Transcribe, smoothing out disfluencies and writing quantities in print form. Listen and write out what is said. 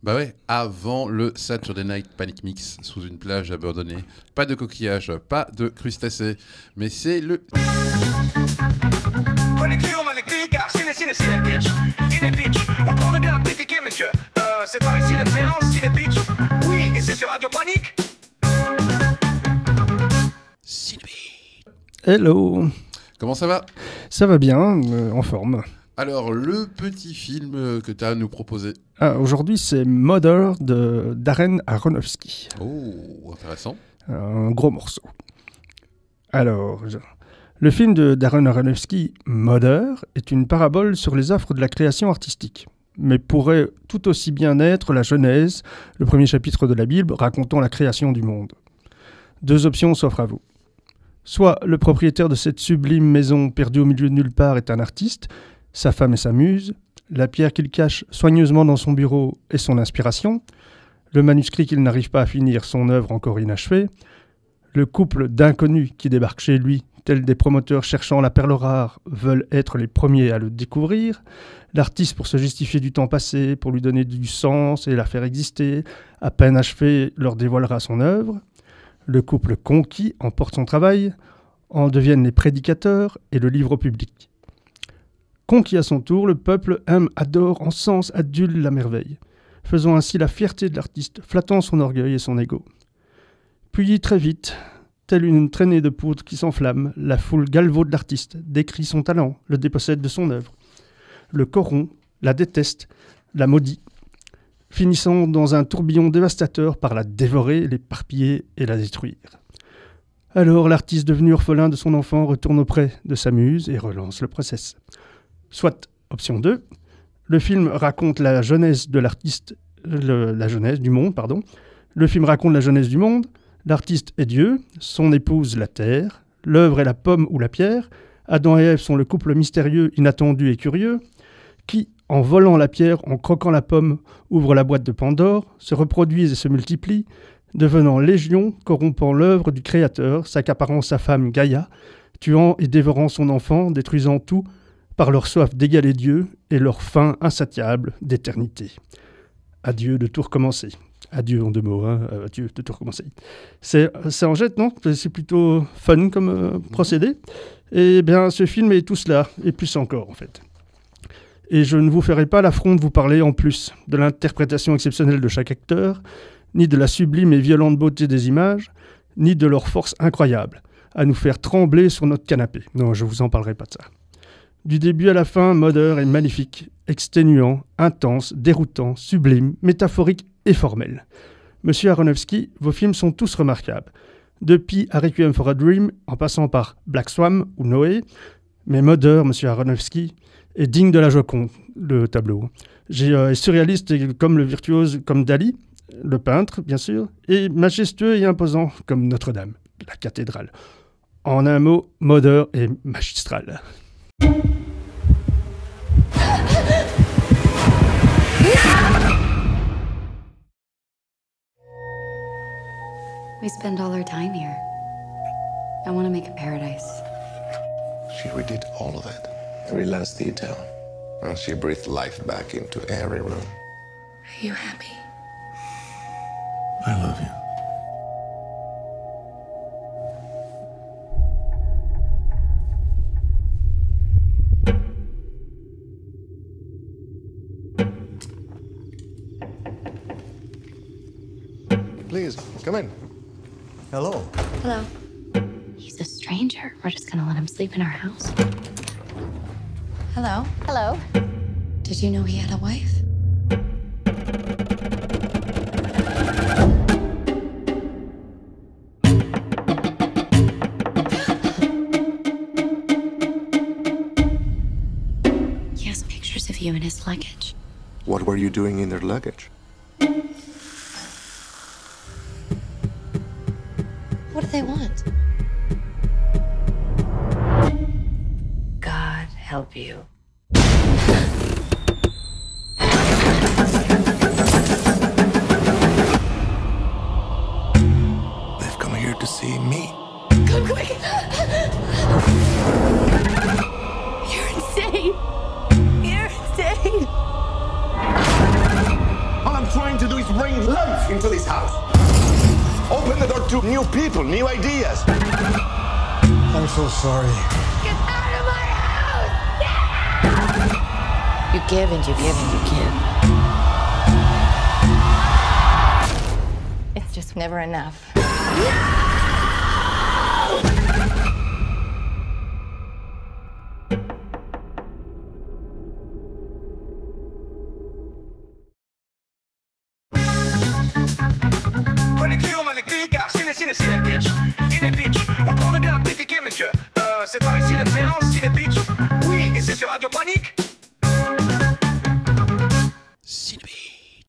Bah ouais, avant le Saturday Night Panic Mix sous une plage abandonnée. Pas de coquillages, pas de crustacés, mais c'est le... C'est par ici la différence, c'est les pitch. Oui, et c'est sur Radio Panique. Hello. Comment ça va? Ça va bien, en forme. Alors, le petit film que tu as à nous proposer. Aujourd'hui, c'est Mother de Darren Aronofsky. Oh, intéressant. Un gros morceau. Alors, le film de Darren Aronofsky, Mother, est une parabole sur les affres de la création artistique, mais pourrait tout aussi bien être la Genèse, le premier chapitre de la Bible racontant la création du monde. Deux options s'offrent à vous. Soit le propriétaire de cette sublime maison perdue au milieu de nulle part est un artiste, sa femme est sa muse, la pierre qu'il cache soigneusement dans son bureau est son inspiration, le manuscrit qu'il n'arrive pas à finir son œuvre encore inachevée, le couple d'inconnus qui débarquent chez lui, tels des promoteurs cherchant la perle rare, veulent être les premiers à le découvrir, l'artiste pour se justifier du temps passé, pour lui donner du sens et la faire exister, à peine achevé, leur dévoilera son œuvre. Le couple conquis emporte son travail, en deviennent les prédicateurs et le livre au public. Conquis à son tour, le peuple aime, adore, encense, adule la merveille, faisant ainsi la fierté de l'artiste, flattant son orgueil et son ego. Puis très vite, telle une traînée de poudre qui s'enflamme, la foule galvaude de l'artiste, décrie son talent, le dépossède de son œuvre, le corrompt, la déteste, la maudit, finissant dans un tourbillon dévastateur par la dévorer, l'éparpiller et la détruire. Alors l'artiste devenu orphelin de son enfant retourne auprès de sa muse et relance le process. Soit, option 2, le film raconte la genèse de l'artiste, la genèse du monde, pardon. Le film raconte la genèse du monde, l'artiste est Dieu, son épouse la terre, l'œuvre est la pomme ou la pierre, Adam et Ève sont le couple mystérieux, inattendu et curieux, qui, en volant la pierre, en croquant la pomme, ouvrent la boîte de Pandore, se reproduisent et se multiplient, devenant légion, corrompant l'œuvre du Créateur, s'accaparant sa femme Gaïa, tuant et dévorant son enfant, détruisant tout, par leur soif d'égaler Dieu et leur faim insatiable d'éternité. Adieu de tout recommencer. Adieu en deux mots, hein. Adieu de tout recommencer. C'est en jette, non? C'est plutôt fun comme procédé. Et bien, ce film est tout cela, et plus encore, en fait. Et je ne vous ferai pas l'affront de vous parler en plus de l'interprétation exceptionnelle de chaque acteur, ni de la sublime et violente beauté des images, ni de leur force incroyable, à nous faire trembler sur notre canapé. Non, je ne vous en parlerai pas de ça. Du début à la fin, Mother est magnifique, exténuant, intense, déroutant, sublime, métaphorique et formel. Monsieur Aronofsky, vos films sont tous remarquables. Depuis A Requiem for a Dream, en passant par Black Swan ou Noé, mais Mother, Monsieur Aronofsky, est digne de la Joconde, le tableau. Est surréaliste comme le virtuose, comme Dali, le peintre, bien sûr, et majestueux et imposant comme Notre-Dame, la cathédrale. En un mot, Mother est magistral. We spend all our time here. I want to make a paradise. She redid all of it. Every last detail. And she breathed life back into every room. Are you happy? I love you. Please, come in. Hello. Hello. He's a stranger. We're just gonna let him sleep in our house. Hello. Hello. Did you know he had a wife? He has pictures of you in his luggage. What were you doing in their luggage? What do they want? God help you. They've come here to see me. Come quick! You're insane! You're insane! All I'm trying trying to do is bring life into this house. Open the door to new people, new ideas. I'm so sorry. Get out of my house! You give and you give and you give. It's just never enough.